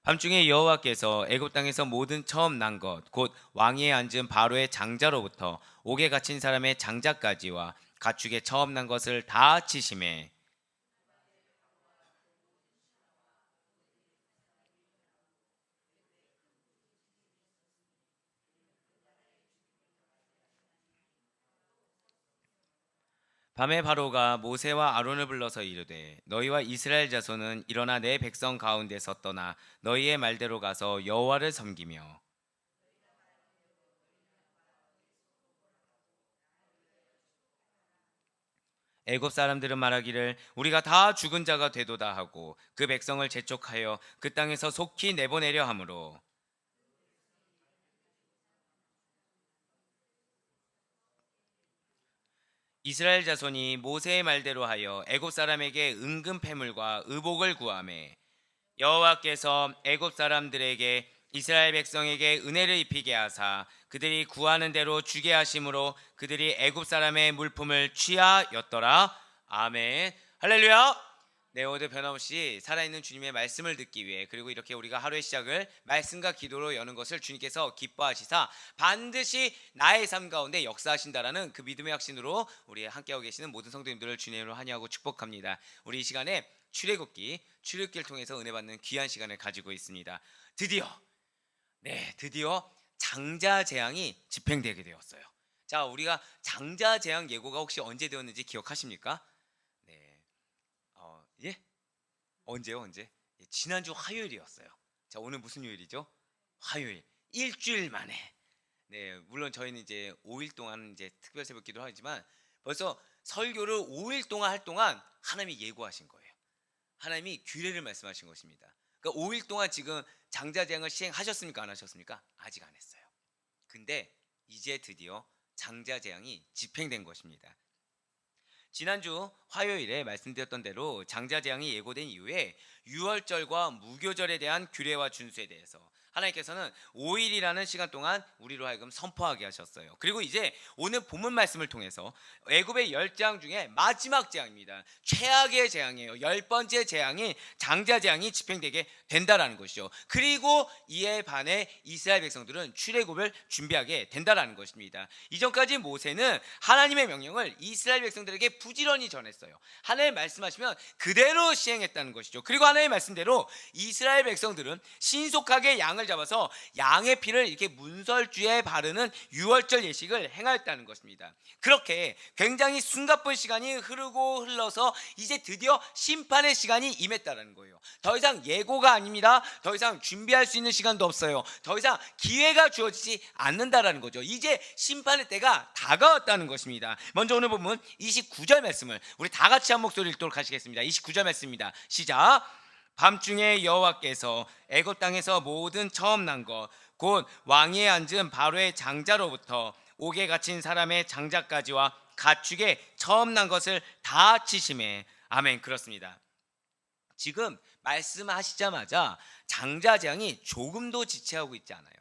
밤중에 여호와께서 애굽 땅에서 모든 처음 난 것 곧 왕위에 앉은 바로의 장자로부터 옥에 갇힌 사람의 장자까지와 가축의 처음 난 것을 다 치심해. 밤에 바로가 모세와 아론을 불러서 이르되 너희와 이스라엘 자손은 일어나 내 백성 가운데서 떠나 너희의 말대로 가서 여호와를 섬기며 애굽 사람들은 말하기를 우리가 다 죽은 자가 되도다 하고 그 백성을 재촉하여 그 땅에서 속히 내보내려 하므로 이스라엘 자손이 모세의 말대로 하여 애굽 사람에게 은금 패물과 의복을 구하매 여호와께서 애굽 사람들에게 이스라엘 백성에게 은혜를 입히게 하사 그들이 구하는 대로 주게 하심으로 그들이 애굽 사람의 물품을 취하였더라. 아멘. 할렐루야. 네, 오늘 변함없이 살아있는 주님의 말씀을 듣기 위해 그리고 이렇게 우리가 하루의 시작을 말씀과 기도로 여는 것을 주님께서 기뻐하시사 반드시 나의 삶 가운데 역사하신다라는 그 믿음의 확신으로 우리 함께하고 계시는 모든 성도님들을 주님으로 환영하고 축복합니다. 우리 이 시간에 출애굽기 출애굽기를 통해서 은혜 받는 귀한 시간을 가지고 있습니다. 드디어 장자 재앙이 집행되게 되었어요. 자, 우리가 장자 재앙 예고가 혹시 언제 되었는지 기억하십니까? 네, 예? 언제요? 언제? 예, 지난주 화요일이었어요. 자, 오늘 무슨 요일이죠? 화요일. 일주일 만에. 네, 물론 저희는 이제 5일 동안 이제 특별 새벽 기도 하지만 벌써 설교를 5일 동안 할 동안 하나님이 예고하신 거예요. 하나님이 규례를 말씀하신 것입니다. 그러니까 5일 동안 지금 장자재앙을 시행하셨습니까? 안 하셨습니까? 아직 안 했어요. 근데 이제 드디어 장자재앙이 집행된 것입니다. 지난주 화요일에 말씀드렸던 대로 장자재앙이 예고된 이후에 유월절과 무교절에 대한 규례와 준수에 대해서 하나님께서는 5일이라는 시간 동안 우리로 하여금 선포하게 하셨어요. 그리고 이제 오늘 본문 말씀을 통해서 애굽의 10재앙 중에 마지막 재앙입니다. 최악의 재앙이에요. 10번째 재앙이 장자재앙이 집행되게 된다라는 것이죠. 그리고 이에 반해 이스라엘 백성들은 출애굽을 준비하게 된다라는 것입니다. 이전까지 모세는 하나님의 명령을 이스라엘 백성들에게 부지런히 전했어요. 하나님 말씀하시면 그대로 시행했다는 것이죠. 그리고 하나님의 말씀대로 이스라엘 백성들은 신속하게 양을 잡아서 양의 피를 이렇게 문설주에 바르는 유월절 예식을 행하였다는 것입니다. 그렇게 굉장히 숨가쁜 시간이 흐르고 흘러서 이제 드디어 심판의 시간이 임했다는 거예요. 더 이상 예고가 아닙니다. 더 이상 준비할 수 있는 시간도 없어요. 더 이상 기회가 주어지지 않는다라는 거죠. 이제 심판의 때가 다가왔다는 것입니다. 먼저 오늘 본문 29절 말씀을 우리 다 같이 한 목소리 읽도록 하시겠습니다. 29절 말씀입니다. 시작. 밤중에 여호와께서 애굽 땅에서 모든 처음 난 것 곧 왕위에 앉은 바로의 장자로부터 옥에 갇힌 사람의 장자까지와 가축의 처음 난 것을 다 치심해. 아멘. 그렇습니다. 지금 말씀하시자마자 장자재앙이 조금도 지체하고 있지 않아요.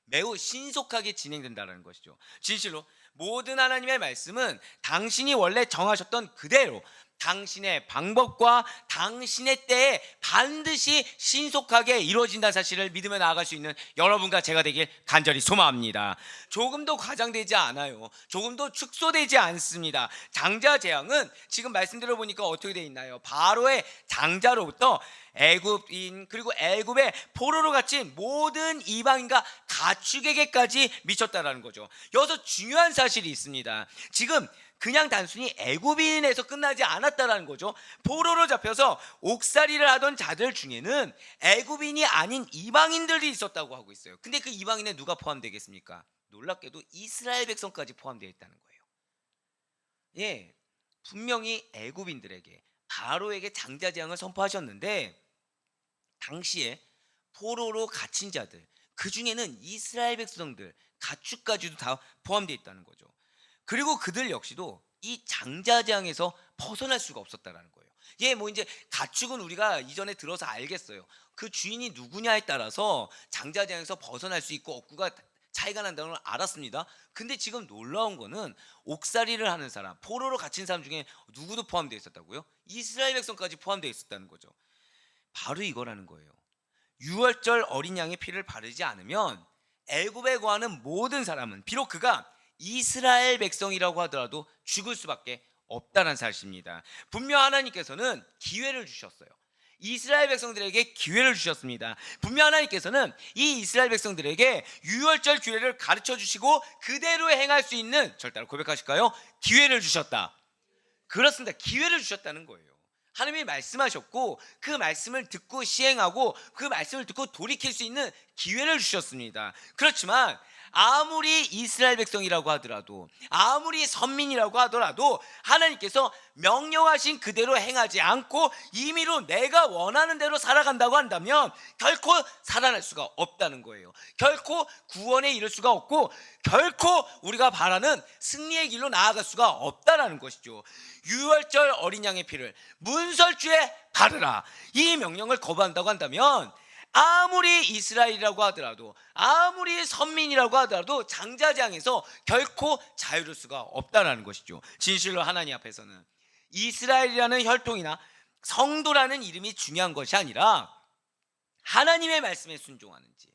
매우 신속하게 진행된다는 것이죠. 진실로 모든 하나님의 말씀은 당신이 원래 정하셨던 그대로 당신의 방법과 당신의 때에 반드시 신속하게 이루어진다는 사실을 믿으며 나아갈 수 있는 여러분과 제가 되길 간절히 소망합니다. 조금도 과장되지 않아요. 조금도 축소되지 않습니다. 장자 재앙은 지금 말씀드려 보니까 어떻게 되어 있나요? 바로의 장자로부터 애굽인 그리고 애굽의 포로로 갇힌 모든 이방인과 가축에게까지 미쳤다라는 거죠. 여기서 중요한 사실이 있습니다. 지금 그냥 단순히 애굽인에서 끝나지 않았다라는 거죠. 포로로 잡혀서 옥살이를 하던 자들 중에는 애굽인이 아닌 이방인들이 있었다고 하고 있어요. 근데 그 이방인에 누가 포함되겠습니까? 놀랍게도 이스라엘 백성까지 포함되어 있다는 거예요. 예, 분명히 애굽인들에게 바로에게 장자재앙을 선포하셨는데 당시에 포로로 갇힌 자들 그 중에는 이스라엘 백성들 가축까지도 다 포함되어 있다는 거죠. 그리고 그들 역시도 이 장자재앙에서 벗어날 수가 없었다라는 거예요. 예, 뭐 이제 가축은 우리가 이전에 들어서 알겠어요. 그 주인이 누구냐에 따라서 장자재앙에서 벗어날 수 있고 없고가 차이가 난다는 걸 알았습니다. 근데 지금 놀라운 거는 옥살이를 하는 사람, 포로로 갇힌 사람 중에 누구도 포함되어 있었다고요? 이스라엘 백성까지 포함되어 있었다는 거죠. 바로 이거라는 거예요. 유월절 어린 양의 피를 바르지 않으면 애굽에 거하는 모든 사람은 비록 그가 이스라엘 백성이라고 하더라도 죽을 수밖에 없다는 사실입니다. 분명 하나님께서는 기회를 주셨어요. 이스라엘 백성들에게 기회를 주셨습니다. 분명 하나님께서는 이 이스라엘 백성들에게 유월절 규례를 가르쳐 주시고 그대로 행할 수 있는, 절 따라 고백하실까요? 기회를 주셨다. 그렇습니다. 기회를 주셨다는 거예요. 하나님이 말씀하셨고 그 말씀을 듣고 시행하고 그 말씀을 듣고 돌이킬 수 있는 기회를 주셨습니다. 그렇지만 아무리 이스라엘 백성이라고 하더라도, 아무리 선민이라고 하더라도 하나님께서 명령하신 그대로 행하지 않고 임의로 내가 원하는 대로 살아간다고 한다면 결코 살아날 수가 없다는 거예요. 결코 구원에 이를 수가 없고 결코 우리가 바라는 승리의 길로 나아갈 수가 없다는 것이죠. 유월절 어린 양의 피를 문설주에 바르라, 이 명령을 거부한다고 한다면 아무리 이스라엘이라고 하더라도, 아무리 선민이라고 하더라도 장자재앙에서 결코 자유로울 수가 없다는 것이죠. 진실로 하나님 앞에서는 이스라엘이라는 혈통이나 성도라는 이름이 중요한 것이 아니라 하나님의 말씀에 순종하는지,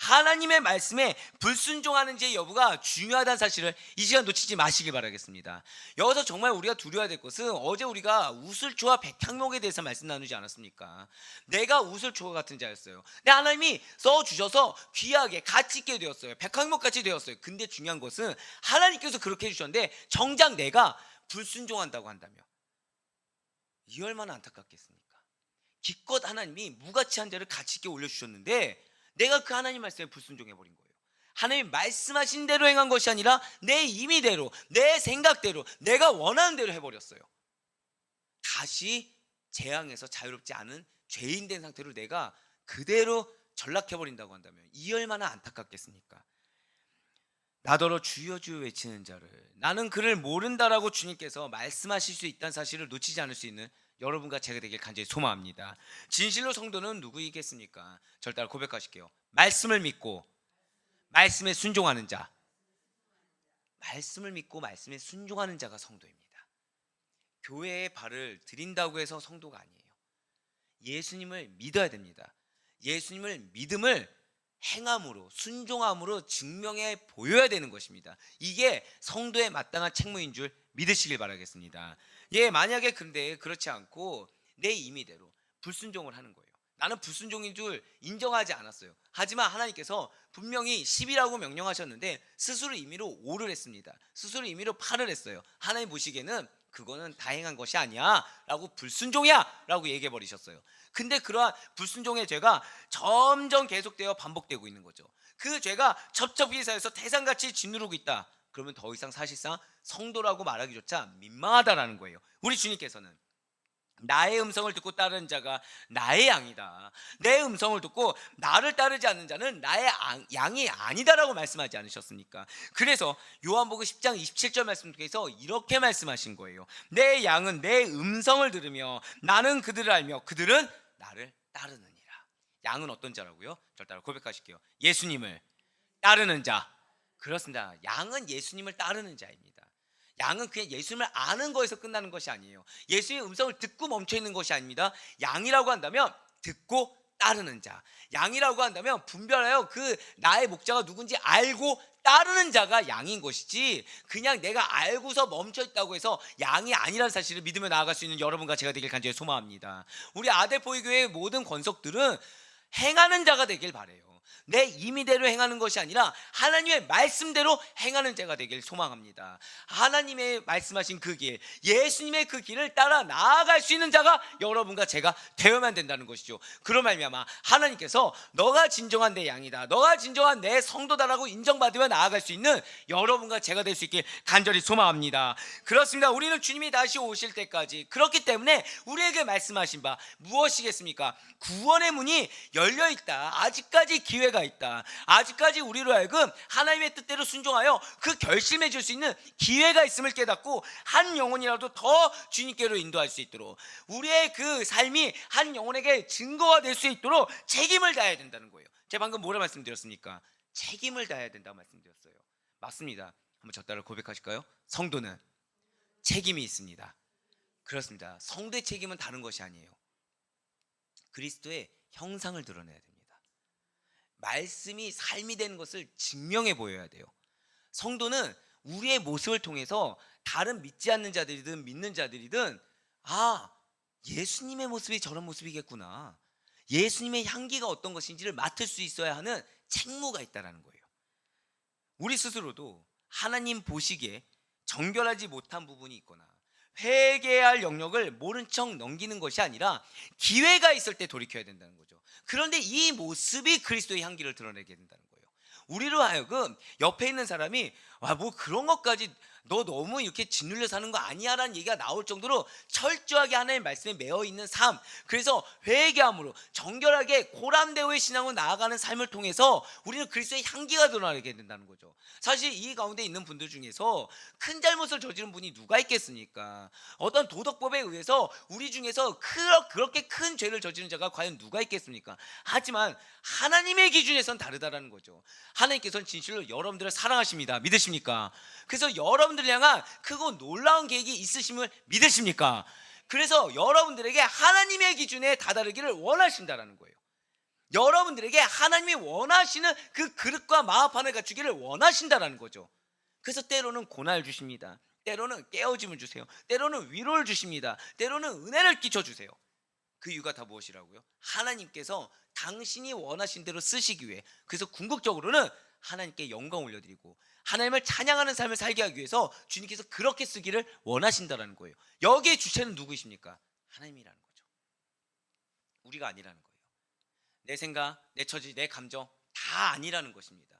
하나님의 말씀에 불순종하는지의 여부가 중요하다는 사실을 이 시간 놓치지 마시길 바라겠습니다. 여기서 정말 우리가 두려워야 될 것은, 어제 우리가 우슬초와 백향목에 대해서 말씀 나누지 않았습니까? 내가 우슬초와 같은 자였어요. 근데 하나님이 써주셔서 귀하게 가치 있게 되었어요. 백향목같이 되었어요. 근데 중요한 것은 하나님께서 그렇게 해주셨는데 정작 내가 불순종한다고 한다며 이 얼마나 안타깝겠습니까? 기껏 하나님이 무가치한 자를 가치 있게 올려주셨는데 내가 그 하나님 말씀에 불순종해버린 거예요. 하나님 말씀하신 대로 행한 것이 아니라 내 임의대로, 내 생각대로, 내가 원하는 대로 해버렸어요. 다시 재앙에서 자유롭지 않은 죄인 된 상태로 내가 그대로 전락해버린다고 한다면 이 얼마나 안타깝겠습니까? 나더러 주여 주여 외치는 자를, 나는 그를 모른다라고 주님께서 말씀하실 수 있다는 사실을 놓치지 않을 수 있는 여러분과 제가 되길 간절히 소망합니다. 진실로 성도는 누구이겠습니까? 절 따라 고백하실게요. 말씀을 믿고 말씀에 순종하는 자. 말씀을 믿고 말씀에 순종하는 자가 성도입니다. 교회에 발을 들인다고 해서 성도가 아니에요. 예수님을 믿어야 됩니다. 예수님을 믿음을 행함으로, 순종함으로 증명해 보여야 되는 것입니다. 이게 성도의 마땅한 책무인 줄 믿으시길 바라겠습니다. 만약에 근데 그렇지 않고 내 임의대로 불순종을 하는 거예요. 나는 불순종인 줄 인정하지 않았어요. 하지만 하나님께서 분명히 10이라고 명령하셨는데 스스로 임의로 5를 했습니다. 스스로 임의로 8을 했어요. 하나님 보시기에는 그거는 다행한 것이 아니야 라고, 불순종이야 라고 얘기해 버리셨어요. 근데 그러한 불순종의 죄가 점점 계속되어 반복되고 있는 거죠. 그 죄가 첩첩이 쌓여서 태산같이 짓누르고 있다. 그러면 더 이상 사실상 성도라고 말하기조차 민망하다라는 거예요. 우리 주님께서는 나의 음성을 듣고 따르는 자가 나의 양이다, 내 음성을 듣고 나를 따르지 않는 자는 나의 양이 아니다라고 말씀하지 않으셨습니까? 그래서 요한복음 10장 27절 말씀 통해서 이렇게 말씀하신 거예요. 내 양은 내 음성을 들으며 나는 그들을 알며 그들은 나를 따르느니라. 양은 어떤 자라고요? 절 따라 고백하실게요. 예수님을 따르는 자. 그렇습니다. 양은 예수님을 따르는 자입니다. 양은 그냥 예수님을 아는 거에서 끝나는 것이 아니에요. 예수님의 음성을 듣고 멈춰 있는 것이 아닙니다. 양이라고 한다면 듣고 따르는 자, 양이라고 한다면 분별하여 그 나의 목자가 누군지 알고 따르는 자가 양인 것이지, 그냥 내가 알고서 멈춰 있다고 해서 양이 아니라는 사실을 믿으며 나아갈 수 있는 여러분과 제가 되길 간절히 소망합니다. 우리 아델포이교회의 모든 권속들은 행하는 자가 되길 바라요. 내 임의대로 행하는 것이 아니라 하나님의 말씀대로 행하는 자가 되길 소망합니다. 하나님의 말씀하신 그 길, 예수님의 그 길을 따라 나아갈 수 있는 자가 여러분과 제가 되어야만 된다는 것이죠. 그로 말미암아 하나님께서 너가 진정한 내 양이다, 너가 진정한 내 성도다라고 인정받으며 나아갈 수 있는 여러분과 제가 될 수 있길 간절히 소망합니다. 그렇습니다. 우리는 주님이 다시 오실 때까지, 그렇기 때문에 우리에게 말씀하신 바 무엇이겠습니까? 구원의 문이 열려있다. 아직까지 기회가 있다. 아직까지 우리로 하여금 하나님의 뜻대로 순종하여 그 결심해 줄 수 있는 기회가 있음을 깨닫고 한 영혼이라도 더 주님께로 인도할 수 있도록, 우리의 그 삶이 한 영혼에게 증거가 될 수 있도록 책임을 다해야 된다는 거예요. 제가 방금 뭐라 말씀드렸습니까? 책임을 다해야 된다고 말씀드렸어요. 맞습니다. 한번 저 따라 고백하실까요? 성도는 책임이 있습니다. 그렇습니다. 성도의 책임은 다른 것이 아니에요. 그리스도의 형상을 드러내야 됩니다. 말씀이 삶이 되는 것을 증명해 보여야 돼요. 성도는 우리의 모습을 통해서 다른 믿지 않는 자들이든 믿는 자들이든 예수님의 모습이 저런 모습이겠구나, 예수님의 향기가 어떤 것인지를 맡을 수 있어야 하는 책무가 있다는 거예요. 우리 스스로도 하나님 보시기에 정결하지 못한 부분이 있거나 회개해야 할 영역을 모른 척 넘기는 것이 아니라 기회가 있을 때 돌이켜야 된다는 거죠. 그런데 이 모습이 그리스도의 향기를 드러내게 된다는 거예요. 우리로 하여금 옆에 있는 사람이 뭐 그런 것까지 너 너무 이렇게 짓눌려 사는 거 아니야 라는 얘기가 나올 정도로 철저하게 하나님의 말씀에 매어 있는 삶, 그래서 회개함으로 정결하게 고람대오의 신앙으로 나아가는 삶을 통해서 우리는 그리스도의 향기가 드러나게 된다는 거죠. 사실 이 가운데 있는 분들 중에서 큰 잘못을 저지른 분이 누가 있겠습니까? 어떤 도덕법에 의해서 우리 중에서 그렇게 큰 죄를 저지른 자가 과연 누가 있겠습니까? 하지만 하나님의 기준에선 다르다라는 거죠. 하나님께서는 진실로 여러분들을 사랑하십니다. 믿으십니까? 그래서 여러분들을 향한 크고 놀라운 계획이 있으심을 믿으십니까? 그래서 여러분들에게 하나님의 기준에 다다르기를 원하신다라는 거예요. 여러분들에게 하나님이 원하시는 그 그릇과 마음판을 갖추기를 원하신다라는 거죠. 그래서 때로는 고난을 주십니다. 때로는 깨어짐을 주세요. 때로는 위로를 주십니다. 때로는 은혜를 끼쳐주세요. 그 이유가 다 무엇이라고요? 하나님께서 당신이 원하신 대로 쓰시기 위해, 그래서 궁극적으로는 하나님께 영광 올려드리고 하나님을 찬양하는 삶을 살게 하기 위해서 주님께서 그렇게 쓰기를 원하신다는 거예요. 여기에 주체는 누구이십니까? 하나님이라는 거죠. 우리가 아니라는 거예요. 내 생각, 내 처지, 내 감정 다 아니라는 것입니다.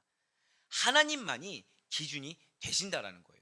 하나님만이 기준이 되신다라는 거예요.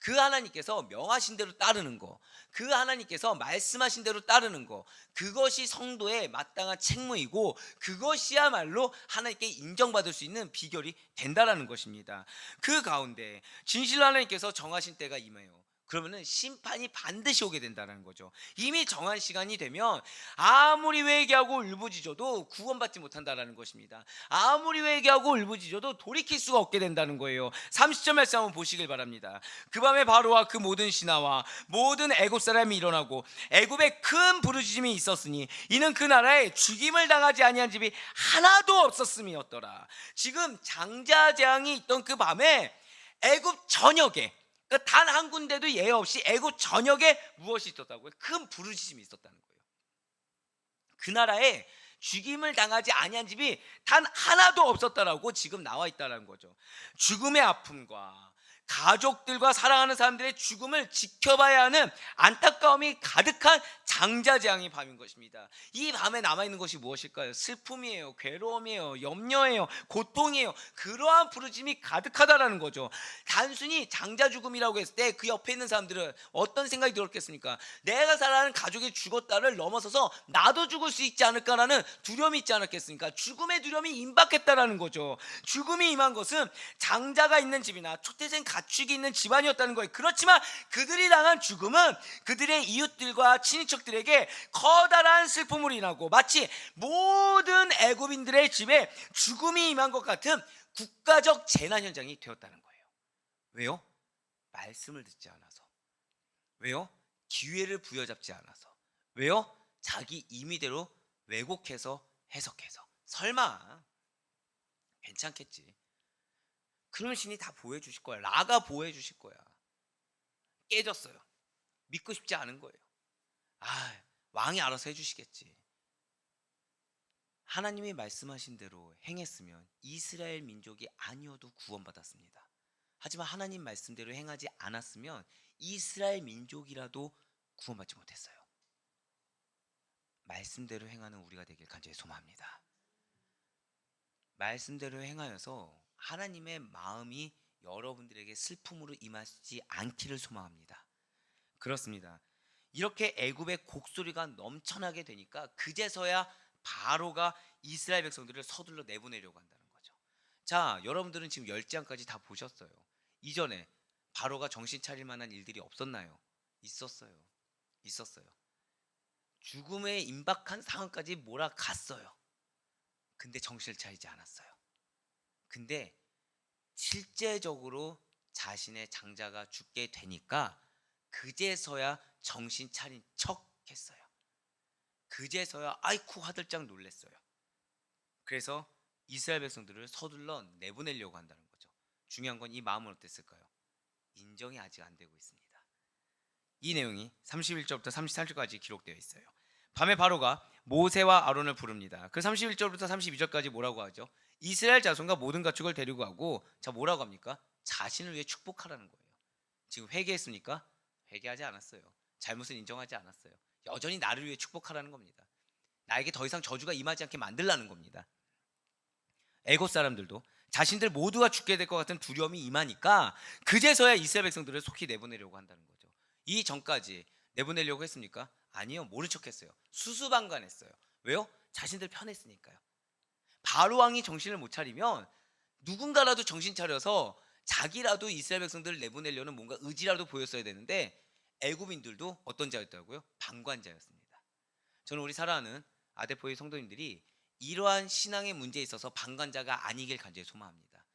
그 하나님께서 명하신 대로 따르는 거, 그 하나님께서 말씀하신 대로 따르는 거, 그것이 성도의 마땅한 책무이고 그것이야말로 하나님께 인정받을 수 있는 비결이 된다라는 것입니다. 그 가운데 진실로 하나님께서 정하신 때가 임해요. 그러면은 심판이 반드시 오게 된다는 거죠. 이미 정한 시간이 되면 아무리 회개하고 울부짖어도 구원받지 못한다는 것입니다. 아무리 회개하고 울부짖어도 돌이킬 수가 없게 된다는 거예요. 30절 말씀 한번 보시길 바랍니다. 그 밤에 바로와 그 모든 신하와 모든 애굽 사람이 일어나고 애굽에 큰 부르짖음이 있었으니 이는 그 나라에 죽임을 당하지 아니한 집이 하나도 없었음이었더라. 지금 장자 재앙이 있던 그 밤에 애굽 전역에, 단 한 군데도 예외 없이 애굽 전역에 무엇이 있었다고요? 큰 부르짖음이 있었다는 거예요. 그 나라에 죽임을 당하지 아니한 집이 단 하나도 없었다라고 지금 나와 있다는 거죠. 죽음의 아픔과 가족들과 사랑하는 사람들의 죽음을 지켜봐야 하는 안타까움이 가득한 장자재앙의 밤인 것입니다. 이 밤에 남아있는 것이 무엇일까요? 슬픔이에요, 괴로움이에요, 염려예요, 고통이에요. 그러한 부르짐이 가득하다라는 거죠. 단순히 장자 죽음이라고 했을 때 그 옆에 있는 사람들은 어떤 생각이 들었겠습니까? 내가 사랑하는 가족이 죽었다를 넘어서서 나도 죽을 수 있지 않을까라는 두려움이 있지 않았겠습니까? 죽음의 두려움이 임박했다라는 거죠. 죽음이 임한 것은 장자가 있는 집이나 초태생 가축이 있는 집안이었다는 거예요. 그렇지만 그들이 당한 죽음은 그들의 이웃들과 친인척들에게 커다란 슬픔으로 인하고 마치 모든 애굽인들의 집에 죽음이 임한 것 같은 국가적 재난 현장이 되었다는 거예요. 왜요? 말씀을 듣지 않아서. 왜요? 기회를 부여잡지 않아서. 왜요? 자기 임의대로 왜곡해서 해석해서. 설마 괜찮겠지, 그런 신이 다 보호해 주실 거야. 라가 보호해 주실 거야. 깨졌어요. 믿고 싶지 않은 거예요. 왕이 알아서 해주시겠지. 하나님이 말씀하신 대로 행했으면 이스라엘 민족이 아니어도 구원받았습니다. 하지만 하나님 말씀대로 행하지 않았으면 이스라엘 민족이라도 구원받지 못했어요. 말씀대로 행하는 우리가 되길 간절히 소망합니다. 말씀대로 행하여서 하나님의 마음이 여러분들에게 슬픔으로 임하지 않기를 소망합니다. 그렇습니다. 이렇게 애굽의 곡소리가 넘쳐나게 되니까 그제서야 바로가 이스라엘 백성들을 서둘러 내보내려고 한다는 거죠. 자, 여러분들은 지금 열지장까지 다 보셨어요. 이전에 바로가 정신 차릴 만한 일들이 없었나요? 있었어요. 죽음에 임박한 상황까지 몰아갔어요. 근데 정신을 차리지 않았어요. 근데 실제적으로 자신의 장자가 죽게 되니까 그제서야 정신 차린 척 했어요. 그제서야 아이쿠 화들짝 놀랐어요. 그래서 이스라엘 백성들을 서둘러 내보내려고 한다는 거죠. 중요한 건 이 마음은 어땠을까요? 인정이 아직 안 되고 있습니다. 이 내용이 31절부터 33절까지 기록되어 있어요. 밤에 바로가 모세와 아론을 부릅니다. 그 31절부터 32절까지 뭐라고 하죠? 이스라엘 자손과 모든 가축을 데리고 가고, 자, 뭐라고 합니까? 자신을 위해 축복하라는 거예요. 지금 회개했습니까? 회개하지 않았어요. 잘못을 인정하지 않았어요. 여전히 나를 위해 축복하라는 겁니다. 나에게 더 이상 저주가 임하지 않게 만들라는 겁니다. 애굽 사람들도 자신들 모두가 죽게 될 것 같은 두려움이 임하니까 그제서야 이스라엘 백성들을 속히 내보내려고 한다는 거죠. 이 전까지 내보내려고 했습니까? 아니요, 모른 척했어요. 수수방관했어요. 왜요? 자신들 편했으니까요. 바로 왕이 정신을 못 차리면 누군가라도 정신 차려서 자기라도 이스라엘 백성들을 내보내려는 뭔가 의지라도 보였어야 되는데, 애굽인들도 어떤 자였다고요? 방관자였습니다. 저는 우리 사랑하는 아데포의 성도님들이 이러한 신앙의 문제에 있어서 방관자가 아니길 간절히 소망합니다.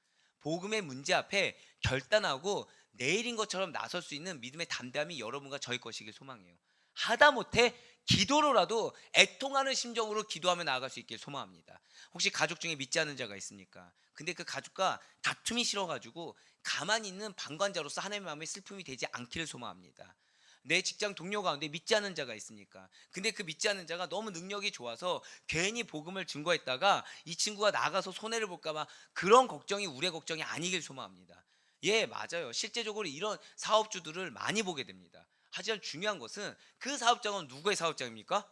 복음의 문제 앞에 결단하고 내일인 것처럼 나설 수 있는 믿음의 담대함이 여러분과 저희 것이길 소망해요. 하다못해 기도로라도 애통하는 심정으로 기도하며 나아갈 수 있길 소망합니다. 혹시 가족 중에 믿지 않는 자가 있습니까? 근데 그 가족과 다툼이 싫어가지고 가만히 있는 방관자로서 하나님의 마음에 슬픔이 되지 않기를 소망합니다. 내 직장 동료 가운데 믿지 않는 자가 있습니까? 근데 그 믿지 않는 자가 너무 능력이 좋아서 괜히 복음을 증거했다가 이 친구가 나가서 손해를 볼까봐 그런 걱정이 우리의 걱정이 아니길 소망합니다. 예, 맞아요. 실제적으로 이런 사업주들을 많이 보게 됩니다. 하지만 중요한 것은 그 사업장은 누구의 사업장입니까?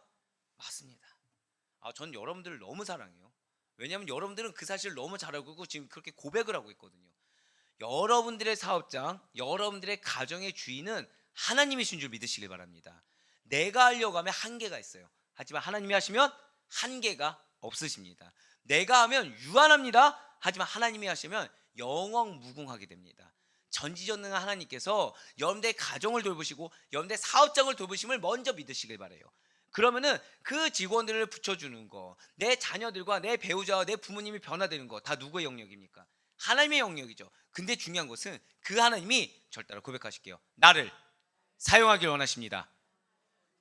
맞습니다. 전 여러분들을 너무 사랑해요. 왜냐하면 여러분들은 그 사실을 너무 잘 알고 있고 지금 그렇게 고백을 하고 있거든요. 여러분들의 사업장, 여러분들의 가정의 주인은 하나님이신 줄 믿으시길 바랍니다. 내가 하려고 하면 한계가 있어요. 하지만 하나님이 하시면 한계가 없으십니다. 내가 하면 유한합니다. 하지만 하나님이 하시면 영원무궁하게 됩니다. 전지전능한 하나님께서 여러분들의 가정을 돌보시고 여러분들의 사업장을 돌보심을 먼저 믿으시길 바라요. 그러면은 그 직원들을 붙여주는 거, 내 자녀들과 내 배우자와 내 부모님이 변화되는 거 다 누구의 영역입니까? 하나님의 영역이죠. 근데 중요한 것은 그 하나님이 절대로 고백하실게요. 나를 사용하길 원하십니다.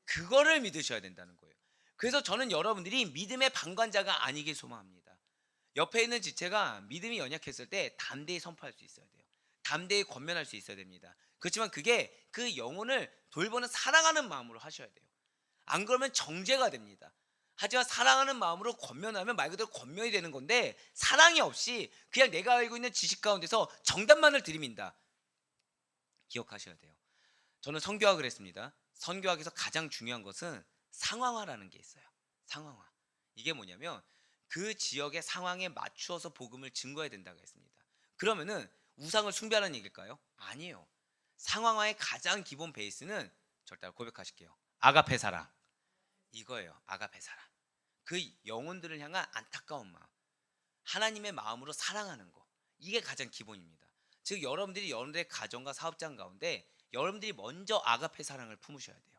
그거를 믿으셔야 된다는 거예요. 그래서 저는 여러분들이 믿음의 방관자가 아니길 소망합니다. 옆에 있는 지체가 믿음이 연약했을 때 담대히 선포할 수 있어야 돼요. 담대히 권면할 수 있어야 됩니다. 그렇지만 그게 그 영혼을 돌보는 사랑하는 마음으로 하셔야 돼요. 안 그러면 정죄가 됩니다. 하지만 사랑하는 마음으로 권면하면 말 그대로 권면이 되는 건데, 사랑이 없이 그냥 내가 알고 있는 지식 가운데서 정답만을 들이민다. 기억하셔야 돼요. 저는 선교학을 했습니다. 선교학에서 가장 중요한 것은 상황화라는 게 있어요. 상황화. 이게 뭐냐면 그 지역의 상황에 맞추어서 복음을 증거해야 된다고 했습니다. 그러면은 우상을 숭배하는 얘기일까요? 아니에요. 상황화의 가장 기본 베이스는 절대 고백하실게요. 아가페 사랑. 이거예요. 아가페 사랑. 그 영혼들을 향한 안타까운 마음, 하나님의 마음으로 사랑하는 거, 이게 가장 기본입니다. 즉 여러분들이 여러분들의 가정과 사업장 가운데 여러분들이 먼저 아가페 사랑을 품으셔야 돼요.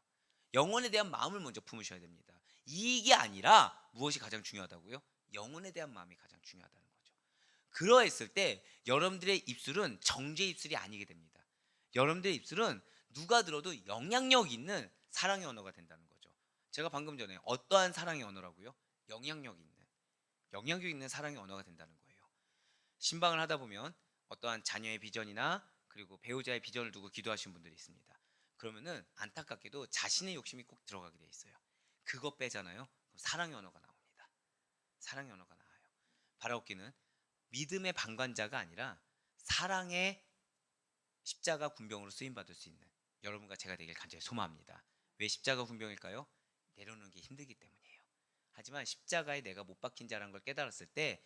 영혼에 대한 마음을 먼저 품으셔야 됩니다. 이익이 아니라 무엇이 가장 중요하다고요? 영혼에 대한 마음이 가장 중요하다는 거죠. 그러했을 때 여러분들의 입술은 정죄 입술이 아니게 됩니다. 여러분들의 입술은 누가 들어도 영향력 있는 사랑의 언어가 된다는 거죠. 제가 방금 전에 어떠한 사랑의 언어라고요? 영향력 있는 사랑의 언어가 된다는 거예요. 신방을 하다 보면 어떠한 자녀의 비전이나 그리고 배우자의 비전을 두고 기도하시는 분들이 있습니다. 그러면은 안타깝게도 자신의 욕심이 꼭 들어가게 돼 있어요. 그거 빼잖아요. 그럼 사랑의 언어가 나옵니다. 사랑의 언어가 나와요. 바라옵기는 믿음의 방관자가 아니라 사랑의 십자가 군병으로 쓰임받을 수 있는 여러분과 제가 되길 간절히 소망합니다. 왜 십자가 군병일까요? 내려놓는 게 힘들기 때문이에요. 하지만 십자가에 내가 못 박힌 자라는 걸 깨달았을 때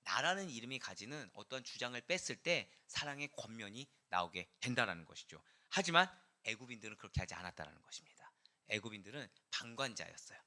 나라는 이름이 가지는 어떤 주장을 뺐을 때 사랑의 권면이 나오게 된다라는 것이죠. 하지만 애굽인들은 그렇게 하지 않았다라는 것입니다. 애굽인들은 방관자였어요.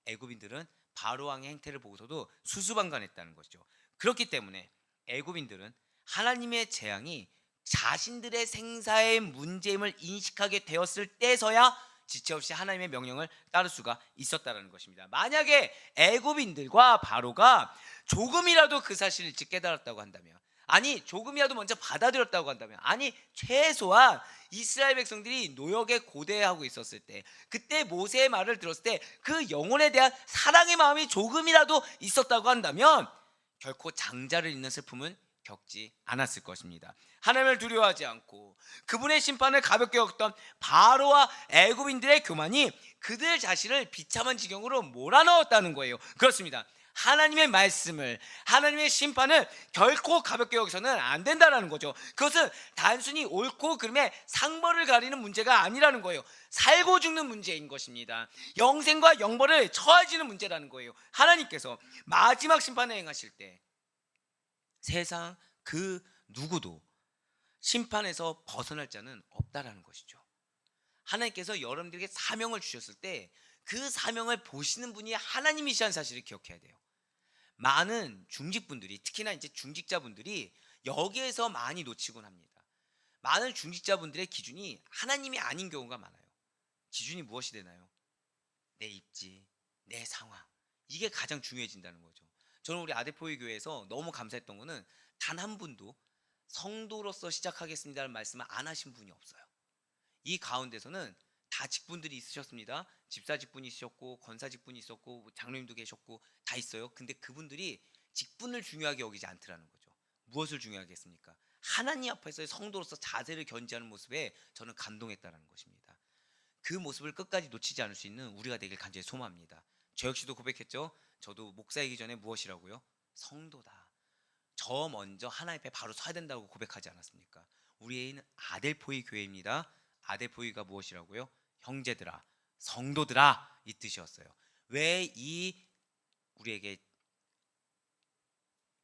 애굽인들은 바로 왕의 행태를 보고서도 수수방관했다는 것이죠. 그렇기 때문에 애굽인들은 하나님의 재앙이 자신들의 생사의 문제임을 인식하게 되었을 때서야 지체 없이 하나님의 명령을 따를 수가 있었다는 것입니다. 만약에 애굽인들과 바로가 조금이라도 그 사실을 일찍 깨달았다고 한다면, 아니 조금이라도 먼저 받아들였다고 한다면, 아니 최소한 이스라엘 백성들이 노역에 고대하고 있었을 때, 그때 모세의 말을 들었을 때 그 영혼에 대한 사랑의 마음이 조금이라도 있었다고 한다면 결코 장자를 잃는 슬픔은 겪지 않았을 것입니다. 하나님을 두려워하지 않고 그분의 심판을 가볍게 여겼던 바로와 애굽인들의 교만이 그들 자신을 비참한 지경으로 몰아넣었다는 거예요. 그렇습니다. 하나님의 말씀을, 하나님의 심판을 결코 가볍게 여기서는 안 된다는 거죠. 그것은 단순히 옳고 그름의 상벌을 가리는 문제가 아니라는 거예요. 살고 죽는 문제인 것입니다. 영생과 영벌을 처해지는 문제라는 거예요. 하나님께서 마지막 심판에 행하실 때 세상 그 누구도 심판에서 벗어날 자는 없다라는 것이죠. 하나님께서 여러분들에게 사명을 주셨을 때 그 사명을 보시는 분이 하나님이시라는 사실을 기억해야 돼요. 많은 중직분들이, 특히나 이제 중직자분들이 여기에서 많이 놓치곤 합니다. 많은 중직자분들의 기준이 하나님이 아닌 경우가 많아요. 기준이 무엇이 되나요? 내 입지, 내 상황, 이게 가장 중요해진다는 거죠. 저는 우리 아대포이 교회에서 너무 감사했던 거는 단 한 분도 성도로서 시작하겠습니다라는 말씀을 안 하신 분이 없어요. 이 가운데서는 다 직분들이 있으셨습니다. 집사 직분이 있으셨고, 권사 직분이 있었고, 장로님도 계셨고 다 있어요. 근데 그분들이 직분을 중요하게 여기지 않더라는 거죠. 무엇을 중요하게 했습니까? 하나님 앞에서의 성도로서 자세를 견지하는 모습에 저는 감동했다는 것입니다. 그 모습을 끝까지 놓치지 않을 수 있는 우리가 되길 간절히 소망합니다. 저 역시도 고백했죠. 저도 목사이기 전에 무엇이라고요? 성도다. 저 먼저 하나님 앞에 바로 서야 된다고 고백하지 않았습니까? 우리는 아델포이 교회입니다. 아델포이가 무엇이라고요? 형제들아, 성도들아, 이 뜻이었어요. 왜 이 우리에게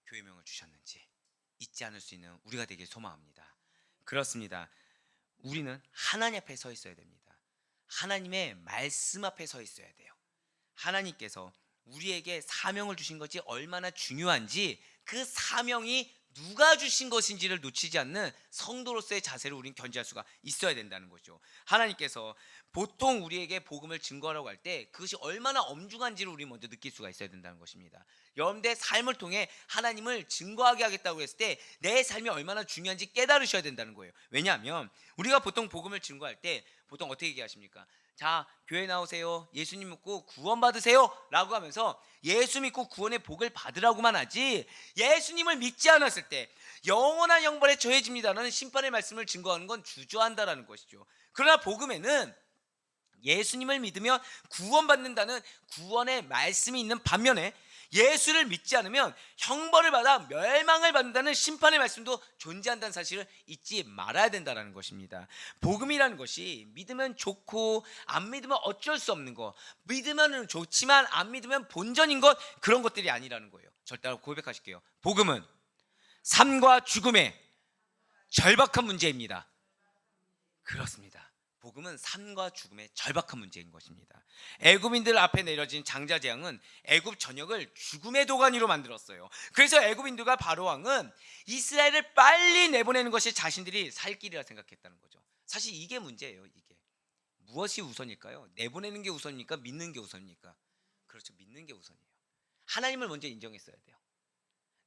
교회명을 주셨는지 잊지 않을 수 있는 우리가 되길 소망합니다. 그렇습니다. 우리는 하나님 앞에 서 있어야 됩니다. 하나님의 말씀 앞에 서 있어야 돼요. 하나님께서 우리에게 사명을 주신 것이 얼마나 중요한지, 그 사명이 누가 주신 것인지를 놓치지 않는 성도로서의 자세를 우리는 견지할 수가 있어야 된다는 거죠. 하나님께서 보통 우리에게 복음을 증거하라고 할 때 그것이 얼마나 엄중한지를 우리 먼저 느낄 수가 있어야 된다는 것입니다. 여러분들의 삶을 통해 하나님을 증거하게 하겠다고 했을 때 내 삶이 얼마나 중요한지 깨달으셔야 된다는 거예요. 왜냐하면 우리가 보통 복음을 증거할 때 보통 어떻게 얘기하십니까? 자, 교회 나오세요, 예수님 믿고 구원 받으세요 라고 하면서 예수 믿고 구원의 복을 받으라고만 하지, 예수님을 믿지 않았을 때 영원한 형벌에 처해집니다라는 심판의 말씀을 증거하는 건 주저한다라는 것이죠. 그러나 복음에는 예수님을 믿으면 구원받는다는 구원의 말씀이 있는 반면에 예수를 믿지 않으면 형벌을 받아 멸망을 받는다는 심판의 말씀도 존재한다는 사실을 잊지 말아야 된다는 것입니다. 복음이라는 것이 믿으면 좋고 안 믿으면 어쩔 수 없는 것, 믿으면 좋지만 안 믿으면 본전인 것, 그런 것들이 아니라는 거예요. 절대로 고백하실게요. 복음은 삶과 죽음의 절박한 문제입니다. 그렇습니다. 복음은 삶과 죽음의 절박한 문제인 것입니다. 애굽인들 앞에 내려진 장자 재앙은 애굽 전역을 죽음의 도가니로 만들었어요. 그래서 애굽인들과 바로 왕은 이스라엘을 빨리 내보내는 것이 자신들이 살 길이라 생각했다는 거죠. 사실 이게 문제예요. 이게 무엇이 우선일까요? 내보내는 게 우선입니까? 믿는 게 우선입니까? 그렇죠. 믿는 게 우선이에요. 하나님을 먼저 인정했어야 돼요.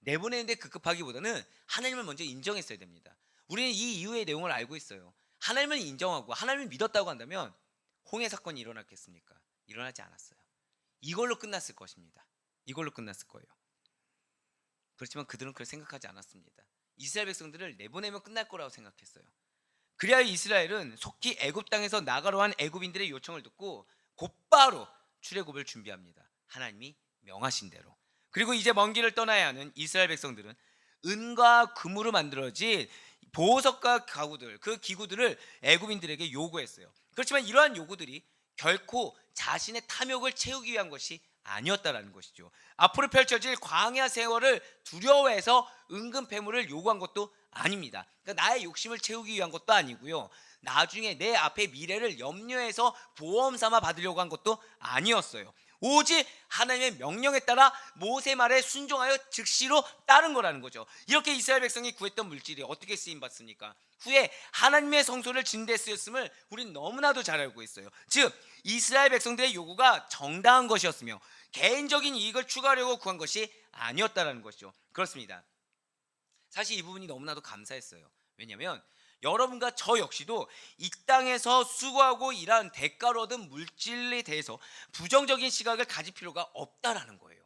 내보내는데 급급하기보다는 하나님을 먼저 인정했어야 됩니다. 우리는 이 이후의 내용을 알고 있어요. 하나님을 인정하고 하나님을 믿었다고 한다면 홍해 사건이 일어났겠습니까? 일어나지 않았어요. 이걸로 끝났을 것입니다. 이걸로 끝났을 거예요. 그렇지만 그들은 그걸 생각하지 않았습니다. 이스라엘 백성들을 내보내면 끝날 거라고 생각했어요. 그래야 이스라엘은 속히 애굽 땅에서 나가려 한 애굽인들의 요청을 듣고 곧바로 출애굽을 준비합니다. 하나님이 명하신 대로. 그리고 이제 먼 길을 떠나야 하는 이스라엘 백성들은 은과 금으로 만들어진 보석과 가구들, 그 기구들을 애굽인들에게 요구했어요. 그렇지만 이러한 요구들이 결코 자신의 탐욕을 채우기 위한 것이 아니었다라는 것이죠. 앞으로 펼쳐질 광야 세월을 두려워해서 은금 패물을 요구한 것도 아닙니다. 그러니까 나의 욕심을 채우기 위한 것도 아니고요. 나중에 내 앞의 미래를 염려해서 보험 삼아 받으려고 한 것도 아니었어요. 오직 하나님의 명령에 따라 모세 말에 순종하여 즉시로 따른 거라는 거죠. 이렇게 이스라엘 백성이 구했던 물질이 어떻게 쓰임받습니까? 후에 하나님의 성소를 짓는 데 쓰였음을 우리는 너무나도 잘 알고 있어요. 즉 이스라엘 백성들의 요구가 정당한 것이었으며 개인적인 이익을 추구하려고 구한 것이 아니었다는 것이죠. 그렇습니다. 사실 이 부분이 너무나도 감사했어요. 왜냐하면 여러분과 저 역시도 이 땅에서 수고하고 일한 대가로 얻은 물질에 대해서 부정적인 시각을 가질 필요가 없다라는 거예요.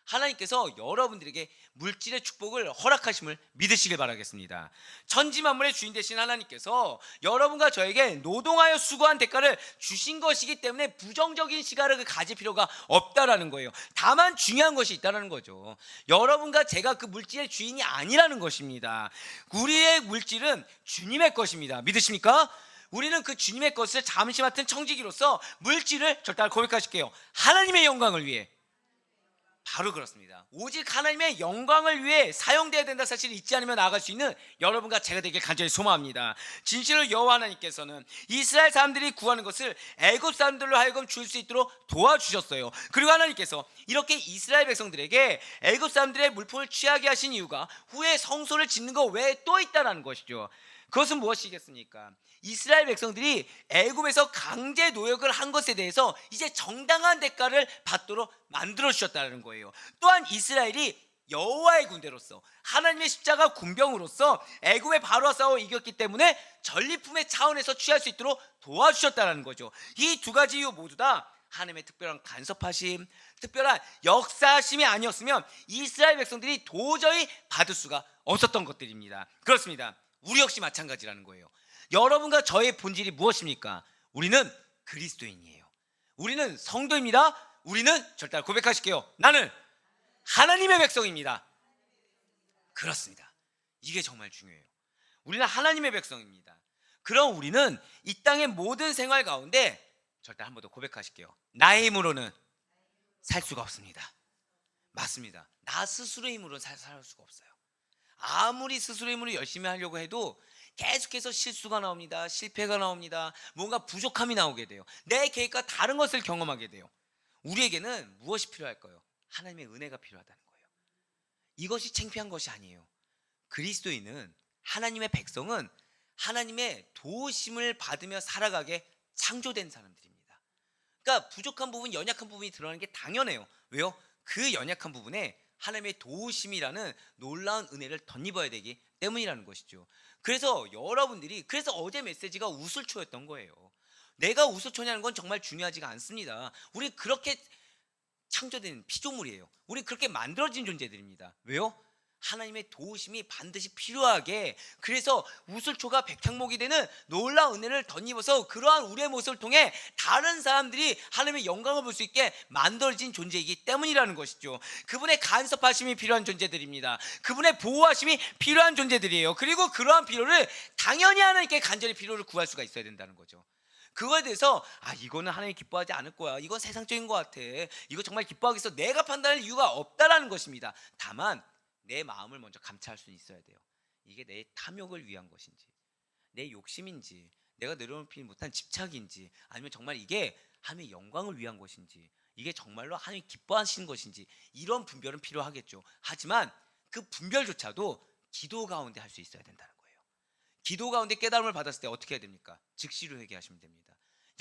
하나님께서 여러분들에게 물질의 축복을 허락하심을 믿으시길 바라겠습니다. 천지 만물의 주인 되신 하나님께서 여러분과 저에게 노동하여 수고한 대가를 주신 것이기 때문에 부정적인 시각을 가질 필요가 없다라는 거예요. 다만 중요한 것이 있다는 거죠. 여러분과 제가 그 물질의 주인이 아니라는 것입니다. 우리의 물질은 주님의 것입니다. 믿으십니까? 우리는 그 주님의 것을 잠시 맡은 청지기로서 물질을 절대 고백하실게요. 하나님의 영광을 위해, 바로 그렇습니다. 오직 하나님의 영광을 위해 사용되어야 된다 사실을 잊지 않으며 나아갈 수 있는 여러분과 제가 되길 간절히 소망합니다. 진실로 여호와 하나님께서는 이스라엘 사람들이 구하는 것을 애굽 사람들로 하여금 줄 수 있도록 도와주셨어요. 그리고 하나님께서 이렇게 이스라엘 백성들에게 애굽 사람들의 물품을 취하게 하신 이유가 후에 성소를 짓는 것 외에 또 있다는 것이죠. 그것은 무엇이겠습니까? 이스라엘 백성들이 애굽에서 강제 노역을 한 것에 대해서 이제 정당한 대가를 받도록 만들어 주셨다는 거예요. 또한 이스라엘이 여호와의 군대로서 하나님의 십자가 군병으로서 애굽의 바로와 싸워 이겼기 때문에 전리품의 차원에서 취할 수 있도록 도와주셨다는 거죠. 이 두 가지 이유 모두 다 하나님의 특별한 간섭하심, 특별한 역사하심이 아니었으면 이스라엘 백성들이 도저히 받을 수가 없었던 것들입니다. 그렇습니다. 우리 역시 마찬가지라는 거예요. 여러분과 저의 본질이 무엇입니까? 우리는 그리스도인이에요. 우리는 성도입니다. 우리는 절대 고백하실게요. 나는 하나님의 백성입니다. 그렇습니다. 이게 정말 중요해요. 우리는 하나님의 백성입니다. 그럼 우리는 이 땅의 모든 생활 가운데 절대 한 번 더 고백하실게요. 나의 힘으로는 살 수가 없습니다. 맞습니다. 나 스스로의 힘으로는 살 수가 없어요. 아무리 스스로의 힘으로 열심히 하려고 해도 계속해서 실수가 나옵니다. 실패가 나옵니다. 뭔가 부족함이 나오게 돼요. 내 계획과 다른 것을 경험하게 돼요. 우리에게는 무엇이 필요할까요? 하나님의 은혜가 필요하다는 거예요. 이것이 창피한 것이 아니에요. 그리스도인은, 하나님의 백성은 하나님의 도우심을 받으며 살아가게 창조된 사람들입니다. 그러니까 부족한 부분, 연약한 부분이 드러나는 게 당연해요. 왜요? 그 연약한 부분에 하나님의 도우심이라는 놀라운 은혜를 덧입어야 되기 때문이라는 것이죠. 그래서 여러분들이, 그래서 어제 메시지가 우슬초였던 거예요. 내가 우슬초냐는 건 정말 중요하지가 않습니다. 우리 그렇게 창조된 피조물이에요. 우리 그렇게 만들어진 존재들입니다. 왜요? 하나님의 도우심이 반드시 필요하게, 그래서 우슬초가 백향목이 되는 놀라운 은혜를 덧입어서 그러한 우리의 모습을 통해 다른 사람들이 하나님의 영광을 볼 수 있게 만들어진 존재이기 때문이라는 것이죠. 그분의 간섭하심이 필요한 존재들입니다. 그분의 보호하심이 필요한 존재들이에요. 그리고 그러한 필요를 당연히 하나님께 간절히 필요를 구할 수가 있어야 된다는 거죠. 그거에 대해서 이거는 하나님 기뻐하지 않을 거야, 이건 세상적인 것 같아, 이거 정말 기뻐하겠어, 내가 판단할 이유가 없다라는 것입니다. 다만 내 마음을 먼저 감찰할 수 있어야 돼요. 이게 내 탐욕을 위한 것인지, 내 욕심인지, 내가 내려놓지 못한 집착인지, 아니면 정말 이게 하나님의 영광을 위한 것인지, 이게 정말로 하나님 기뻐하시는 것인지, 이런 분별은 필요하겠죠. 하지만 그 분별조차도 기도 가운데 할 수 있어야 된다는 거예요. 기도 가운데 깨달음을 받았을 때 어떻게 해야 됩니까? 즉시로 회개하시면 됩니다.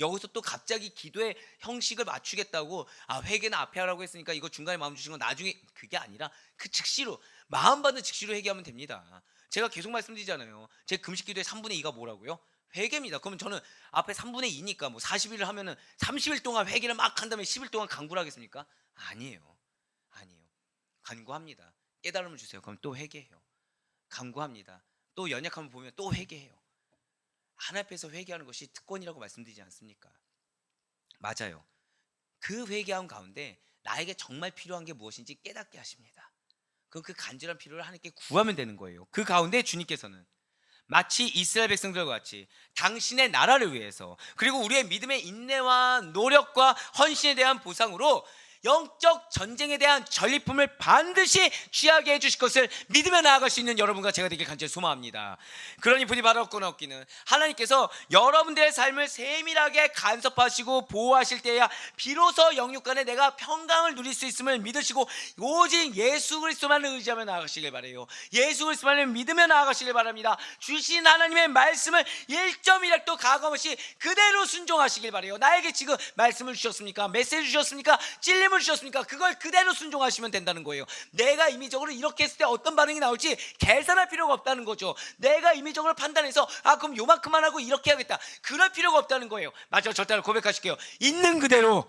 여기서 또 갑자기 기도의 형식을 맞추겠다고 회개는 앞에 하라고 했으니까 이거 중간에 마음 주신 건 나중에, 그게 아니라 그 즉시로, 마음 받는 즉시로 회개하면 됩니다. 제가 계속 말씀드리잖아요. 제 금식 기도의 3분의 2가 뭐라고요? 회개입니다. 그러면 저는 앞에 3분의 2니까 뭐 40일을 하면은 30일 동안 회개를 막 한 다음에 10일 동안 간구를 하겠습니까? 아니에요. 간구합니다. 깨달음을 주세요. 그럼 또 회개해요. 간구합니다. 또 연약함을 보면 또 회개해요. 하나님 앞에서 회개하는 것이 특권이라고 말씀드리지 않습니까? 맞아요. 그 회개함 가운데 나에게 정말 필요한 게 무엇인지 깨닫게 하십니다. 그럼 그 간절한 필요를 하나님께 구하면 되는 거예요. 그 가운데 주님께서는 마치 이스라엘 백성들과 같이 당신의 나라를 위해서, 그리고 우리의 믿음의 인내와 노력과 헌신에 대한 보상으로 영적 전쟁에 대한 전리품을 반드시 취하게 해주실 것을 믿으며 나아갈 수 있는 여러분과 제가 되길 간절히 소망합니다. 그러니 부디 바라옵거나 없기는 하나님께서 여러분들의 삶을 세밀하게 간섭하시고 보호하실 때야 비로소 영육 간에 내가 평강을 누릴 수 있음을 믿으시고 오직 예수 그리스도만을 의지하며 나아가시길 바라요. 예수 그리스도만을 믿으며 나아가시길 바랍니다. 주신 하나님의 말씀을 1.1핵도 가감 없이 그대로 순종하시길 바라요. 나에게 지금 말씀을 주셨습니까? 메시지 주셨습니까? 찔림 명령을 주셨으니까 그걸 그대로 순종하시면 된다는 거예요. 내가 임의적으로 이렇게 했을 때 어떤 반응이 나올지 계산할 필요가 없다는 거죠. 내가 임의적으로 판단해서 그럼 요만큼만 하고 이렇게 하겠다, 그럴 필요가 없다는 거예요. 맞죠? 절대로 고백하실게요. 있는 그대로.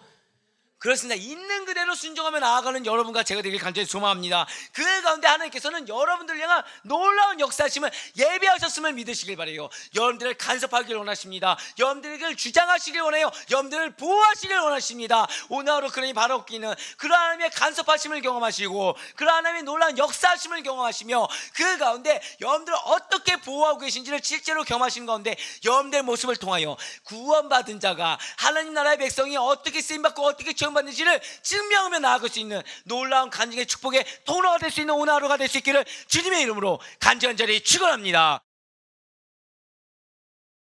그렇습니다. 있는 그대로 순종하며 나아가는 여러분과 제가 되길 간절히 소망합니다. 그 가운데 하나님께서는 여러분들을 향한 놀라운 역사하심을 예비하셨음을 믿으시길 바라요. 여러분들을 간섭하길 원하십니다. 여러분들을 주장하시길 원해요. 여러분들을 보호하시길 원하십니다. 오늘 하루 그러니 바라옵기는 그러 하나님의 간섭하심을 경험하시고 그러 하나님의 놀라운 역사하심을 경험하시며 그 가운데 여러분들을 어떻게 보호하고 계신지를 실제로 경험하시는 가운데 여러분들의 모습을 통하여 구원받은 자가 하나님 나라의 백성이 어떻게 쓰임받고 어떻게 받는지를 증명하며 나아갈 수 있는 놀라운 간증의 축복의 통로가 될 수 있는 오늘 하루가 될 수 있기를 주님의 이름으로 간절히 축원합니다.